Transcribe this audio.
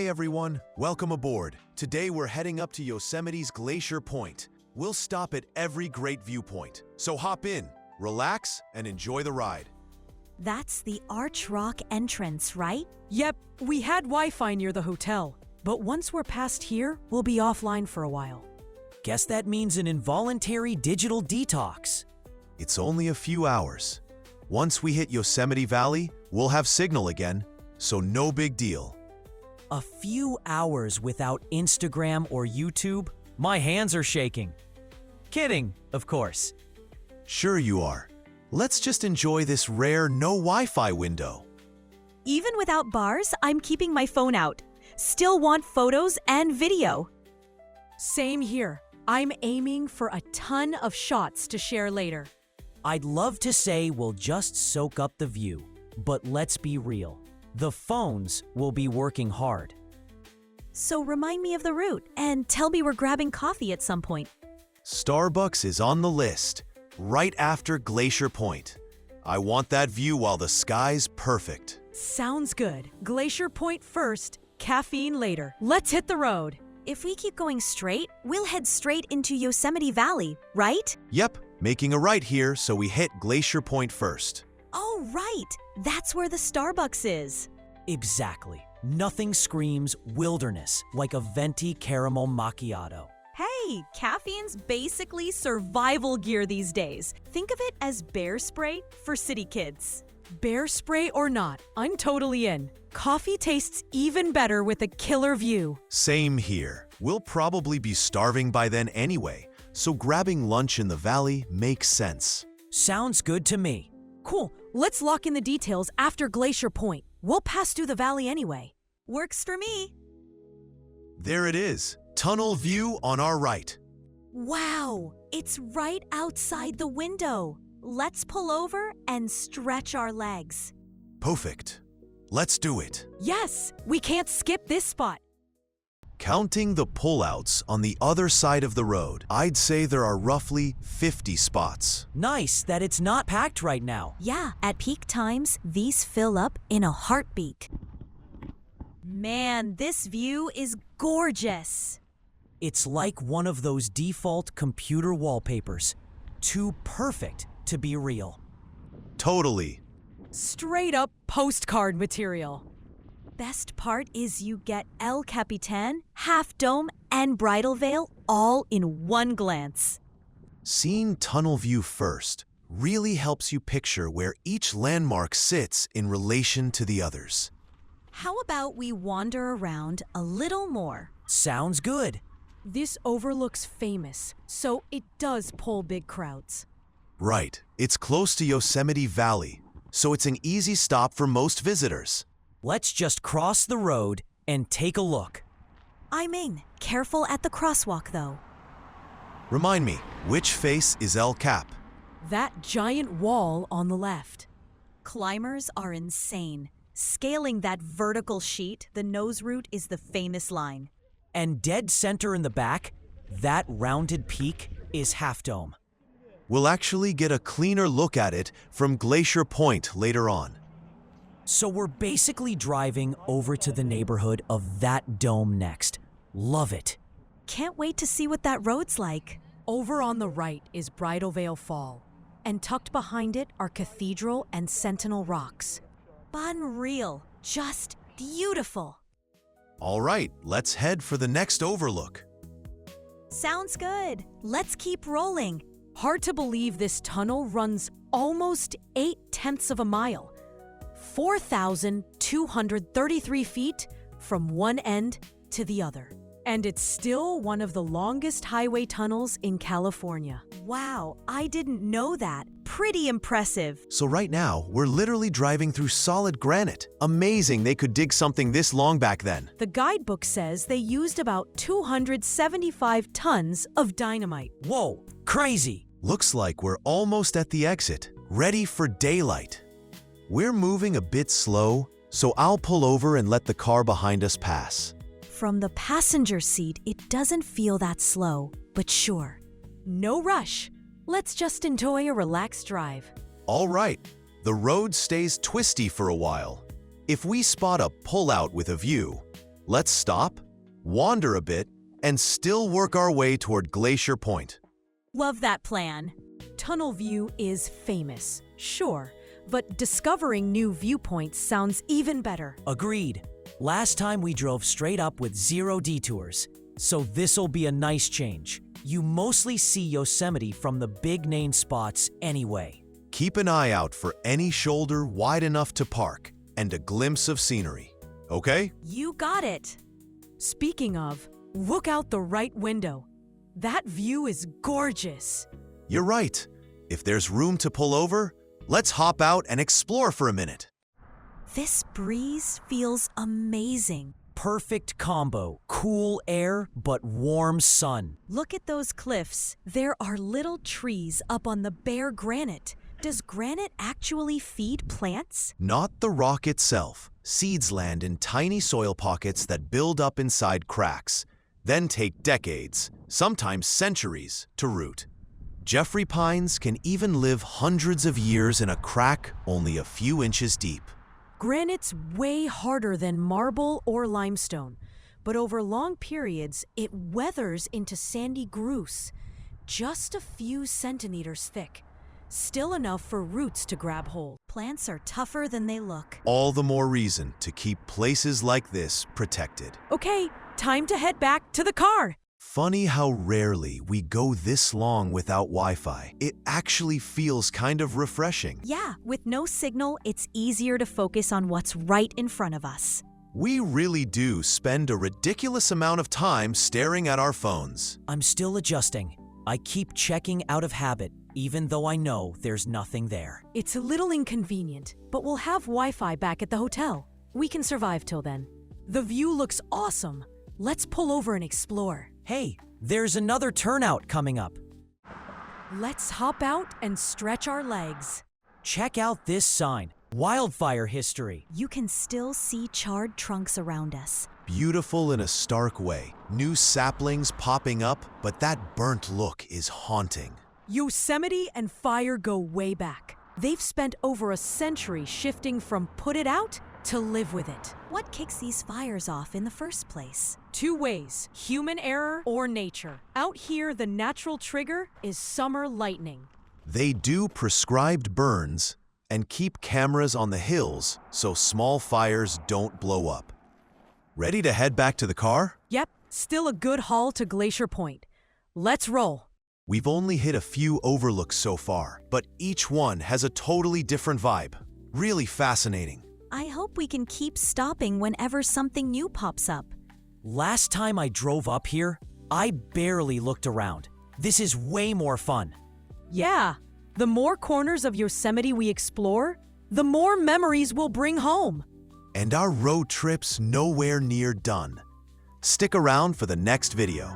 Hey everyone, welcome aboard. Today we're heading up to Yosemite's Glacier Point. We'll stop at every great viewpoint. So hop in, relax, and enjoy the ride. That's the Arch Rock entrance, right? Yep, we had Wi-Fi near the hotel, but once we're past here, we'll be offline for a while. Guess that means an involuntary digital detox. It's only a few hours. Once we hit Yosemite Valley, we'll have signal again, so no big deal. A few hours without Instagram or YouTube? My hands are shaking. Kidding, of course. Sure you are. Let's just enjoy this rare no Wi-Fi window. Even without bars, I'm keeping my phone out. Still want photos and video. Same here. I'm aiming for a ton of shots to share later. I'd love to say we'll just soak up the view, but let's be real. The phones will be working hard. So remind me of the route and tell me we're grabbing coffee at some point. Starbucks is on the list, right after Glacier Point. I want that view while the sky's perfect. Sounds good. Glacier Point first, caffeine later. Let's hit the road. If we keep going straight, we'll head straight into Yosemite Valley, right? Yep, making a right here, so we hit Glacier Point first. Oh, right. That's where the Starbucks is. Exactly. Nothing screams wilderness like a venti caramel macchiato. Hey, caffeine's basically survival gear these days. Think of it as bear spray for city kids. Bear spray or not, I'm totally in. Coffee tastes even better with a killer view. Same here. We'll probably be starving by then anyway, so grabbing lunch in the valley makes sense. Sounds good to me. Cool, let's lock in the details after Glacier Point. We'll pass through the valley anyway. Works for me. There it is. Tunnel view on our right. Wow, it's right outside the window. Let's pull over and stretch our legs. Perfect. Let's do it. Yes, we can't skip this spot. Counting the pullouts on the other side of the road, I'd say there are roughly 50 spots. Nice that it's not packed right now. Yeah, at peak times, these fill up in a heartbeat. Man, this view is gorgeous. It's like one of those default computer wallpapers. Too perfect to be real. Totally. Straight up postcard material. Best part is you get El Capitan, Half Dome, and Bridal Veil all in one glance. Seeing tunnel view first really helps you picture where each landmark sits in relation to the others. How about we wander around a little more? Sounds good. This overlooks Famous, so it does pull big crowds. Right. It's close to Yosemite Valley, so it's an easy stop for most visitors. Let's just cross the road and take a look. I'm in. Careful at the crosswalk, though. Remind me, which face is El Cap? That giant wall on the left. Climbers are insane. Scaling that vertical sheet, the nose route is the famous line. And dead center in the back, that rounded peak is Half Dome. We'll actually get a cleaner look at it from Glacier Point later on. So we're basically driving over to the neighborhood of that dome next. Love it. Can't wait to see what that road's like. Over on the right is Bridal Veil Fall, and tucked behind it are Cathedral and Sentinel Rocks. Unreal. Just beautiful. All right, let's head for the next overlook. Sounds good. Let's keep rolling. Hard to believe this tunnel runs almost 0.8 of a mile. 4,233 feet from one end to the other. And it's still one of the longest highway tunnels in California. Wow, I didn't know that. Pretty impressive. So right now, we're literally driving through solid granite. Amazing they could dig something this long back then. The guidebook says they used about 275 tons of dynamite. Whoa, crazy. Looks like we're almost at the exit, ready for daylight. We're moving a bit slow, so I'll pull over and let the car behind us pass. From the passenger seat, it doesn't feel that slow, but sure. No rush. Let's just enjoy a relaxed drive. All right, the road stays twisty for a while. If we spot a pullout with a view, Let's stop, wander a bit, and still work our way toward Glacier Point. Love that plan. Tunnel view is famous, sure, but discovering new viewpoints sounds even better. Agreed. Last time we drove straight up with 0 detours, so this'll be a nice change. You mostly see Yosemite from the big name spots anyway. Keep an eye out for any shoulder wide enough to park and a glimpse of scenery, okay? You got it. Speaking of, look out the right window. That view is gorgeous. You're right. If there's room to pull over, let's hop out and explore for a minute. This breeze feels amazing. Perfect combo. Cool air, but warm sun. Look at those cliffs. There are little trees up on the bare granite. Does granite actually feed plants? Not the rock itself. Seeds land in tiny soil pockets that build up inside cracks, then take decades, sometimes centuries, to root. Jeffrey pines can even live hundreds of years in a crack only a few inches deep. Granite's way harder than marble or limestone, but over long periods, it weathers into sandy grooves, just a few centimeters thick, still enough for roots to grab hold. Plants are tougher than they look. All the more reason to keep places like this protected. Okay, time to head back to the car. Funny how rarely we go this long without Wi-Fi. It actually feels kind of refreshing. Yeah, with no signal, it's easier to focus on what's right in front of us. We really do spend a ridiculous amount of time staring at our phones. I'm still adjusting. I keep checking out of habit, even though I know there's nothing there. It's a little inconvenient, but we'll have Wi-Fi back at the hotel. We can survive till then. The view looks awesome. Let's pull over and explore. Hey, there's another turnout coming up. Let's hop out and stretch our legs. Check out this sign. Wildfire history. You can still see charred trunks around us. Beautiful in a stark way. New saplings popping up, but that burnt look is haunting. Yosemite and fire go way back. They've spent over a century shifting from put it out to live with it. What kicks these fires off in the first place? 2 ways, human error or nature. Out here, the natural trigger is summer lightning. They do prescribed burns and keep cameras on the hills so small fires don't blow up. Ready to head back to the car? Yep, still a good haul to Glacier Point. Let's roll. We've only hit a few overlooks so far, but each one has a totally different vibe. Really fascinating. I hope we can keep stopping whenever something new pops up. Last time I drove up here, I barely looked around. This is way more fun. Yeah, the more corners of Yosemite we explore, the more memories we'll bring home. And our road trip's nowhere near done. Stick around for the next video.